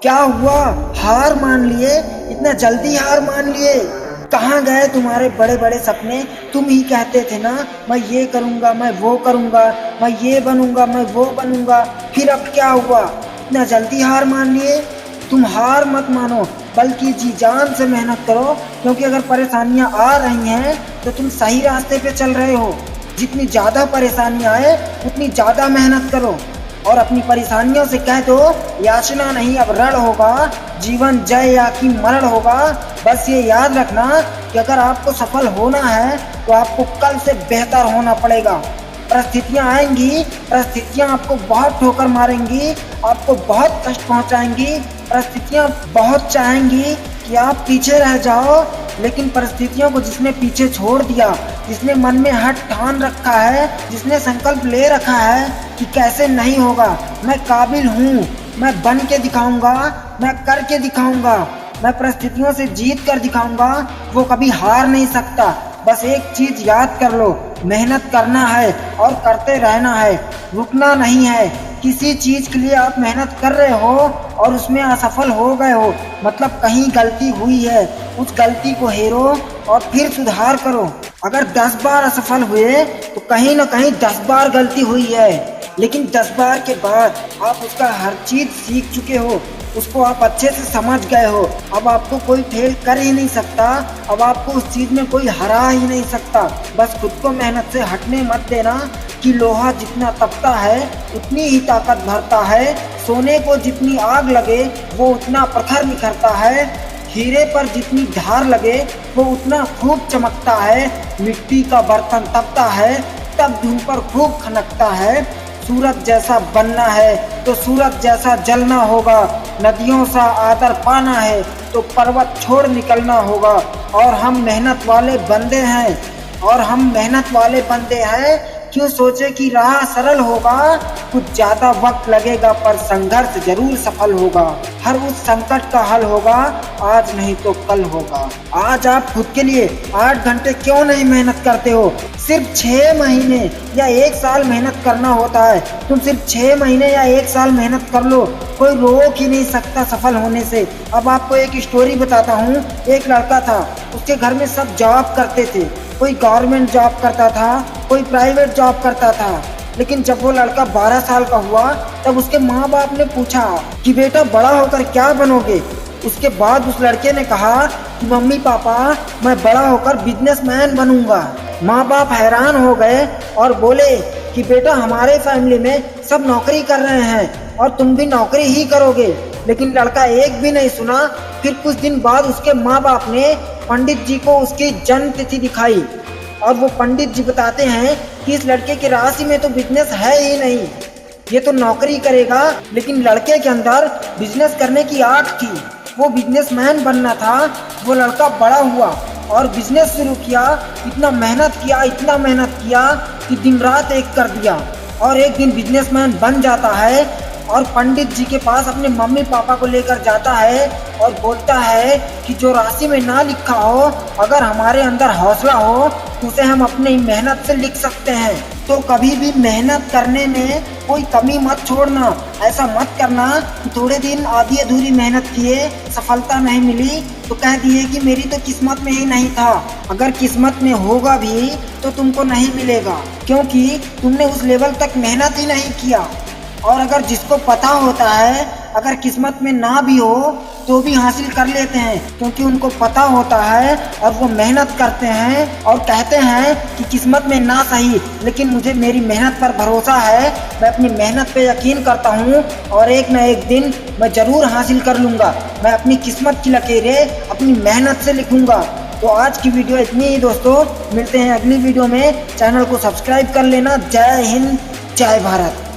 क्या हुआ? हार मान लिए? इतना जल्दी हार मान लिए? कहाँ गए तुम्हारे बड़े बड़े सपने? तुम ही कहते थे ना, मैं ये करूँगा, मैं वो करूँगा, मैं ये बनूँगा, मैं वो बनूँगा। फिर अब क्या हुआ? इतना जल्दी हार मान लिए? तुम हार मत मानो, बल्कि जी जान से मेहनत करो, क्योंकि अगर परेशानियाँ आ रही हैं तो तुम सही रास्ते पे चल रहे हो। जितनी ज़्यादा परेशानियाँ आए उतनी ज़्यादा मेहनत करो और अपनी परेशानियों से कह दो, याचना नहीं अब रण होगा, जीवन जय या कि मरण होगा। बस ये याद रखना कि अगर आपको सफल होना है तो आपको कल से बेहतर होना पड़ेगा। परिस्थितियाँ आएंगी, परिस्थितियाँ आपको बहुत ठोकर मारेंगी, आपको बहुत कष्ट पहुँचाएंगी। परिस्थितियाँ बहुत चाहेंगी कि आप पीछे रह जाओ, लेकिन परिस्थितियों को जिसने पीछे छोड़ दिया, जिसने मन में हठ ठान रखा है, जिसने संकल्प ले रखा है कि कैसे नहीं होगा, मैं काबिल हूँ, मैं बन के दिखाऊंगा, मैं करके दिखाऊंगा, मैं परिस्थितियों से जीत कर दिखाऊंगा, वो कभी हार नहीं सकता। बस एक चीज याद कर लो, मेहनत करना है और करते रहना है, रुकना नहीं है। किसी चीज के लिए आप मेहनत कर रहे हो और उसमें असफल हो गए हो, मतलब कहीं गलती हुई है, उस गलती को हेरो और फिर सुधार करो। अगर 10 बार असफल हुए तो कहीं ना कहीं 10 बार गलती हुई है, लेकिन 10 बार के बाद आप उसका हर चीज सीख चुके हो, उसको आप अच्छे से समझ गए हो। अब आपको कोई फेल कर ही नहीं सकता, अब आपको उस चीज में कोई हरा ही नहीं सकता। बस खुद को मेहनत से हटने मत देना कि लोहा जितना तपता है उतनी ही ताकत भरता है, सोने को जितनी आग लगे वो उतना प्रखर निखरता है, हीरे पर जितनी धार लगे वो उतना खूब चमकता है, मिट्टी का बर्तन तपता है तब धूम पर खूब खनकता है। सूरज जैसा बनना है तो सूरज जैसा जलना होगा, नदियों सा आदर पाना है तो पर्वत छोड़ निकलना होगा। और हम मेहनत वाले बंदे हैं, और हम मेहनत वाले बंदे हैं, क्यों सोचे कि राह सरल होगा, कुछ ज्यादा वक्त लगेगा पर संघर्ष जरूर सफल होगा। हर उस संकट का हल होगा, आज नहीं तो कल होगा। आज आप खुद के लिए 8 घंटे क्यों नहीं मेहनत करते हो? सिर्फ 6 महीने या 1 साल मेहनत करना होता है। तुम सिर्फ 6 महीने या 1 साल मेहनत कर लो, कोई रोक ही नहीं सकता सफल होने से। अब आपको एक स्टोरी बताता हूँ। एक लड़का था, उसके घर में सब जॉब करते थे, कोई गवर्नमेंट जॉब करता था, कोई प्राइवेट जॉब करता था। लेकिन जब वो लड़का 12 साल का हुआ तब उसके माँ बाप ने पूछा कि बेटा बड़ा होकर क्या बनोगे? उसके बाद उस लड़के ने कहा कि मम्मी पापा मैं बड़ा होकर बिजनेसमैन बनूंगा। माँ बाप हैरान हो गए और बोले कि बेटा हमारे फैमिली में सब नौकरी कर रहे हैं और तुम भी नौकरी ही करोगे। लेकिन लड़का एक भी नहीं सुना। फिर कुछ दिन बाद उसके माँ बाप ने पंडित जी को उसकी जन्म तिथि दिखाई और वो पंडित जी बताते हैं कि इस लड़के की राशि में तो बिजनेस है ही नहीं, ये तो नौकरी करेगा। लेकिन लड़के के अंदर बिजनेस करने की आग थी, वो बिजनेसमैन बनना था। वो लड़का बड़ा हुआ और बिजनेस शुरू किया, इतना मेहनत किया, इतना मेहनत किया कि दिन रात एक कर दिया और एक दिन बिजनेसमैन बन जाता है और पंडित जी के पास अपने मम्मी पापा को लेकर जाता है और बोलता है कि जो राशि में ना लिखा हो, अगर हमारे अंदर हौसला हो तो उसे हम अपनी मेहनत से लिख सकते हैं। तो कभी भी मेहनत करने में कोई कमी मत छोड़ना। ऐसा मत करना कि थोड़े दिन आधी अधूरी मेहनत किए, सफलता नहीं मिली तो कह दिए कि मेरी तो किस्मत में ही नहीं था। अगर किस्मत में होगा भी तो तुमको नहीं मिलेगा, क्योंकि तुमने उस लेवल तक मेहनत ही नहीं किया। और अगर जिसको पता होता है अगर किस्मत में ना भी हो तो भी हासिल कर लेते हैं, क्योंकि उनको पता होता है और वो मेहनत करते हैं और कहते हैं कि किस्मत में ना सही, लेकिन मुझे मेरी मेहनत पर भरोसा है, मैं अपनी मेहनत पे यकीन करता हूँ और एक न एक दिन मैं ज़रूर हासिल कर लूँगा। मैं अपनी किस्मत की लकीरें अपनी मेहनत से लिखूँगा। तो आज की वीडियो इतनी ही दोस्तों, मिलते हैं अगली वीडियो में। चैनल को सब्सक्राइब कर लेना। जय हिंद, जय भारत।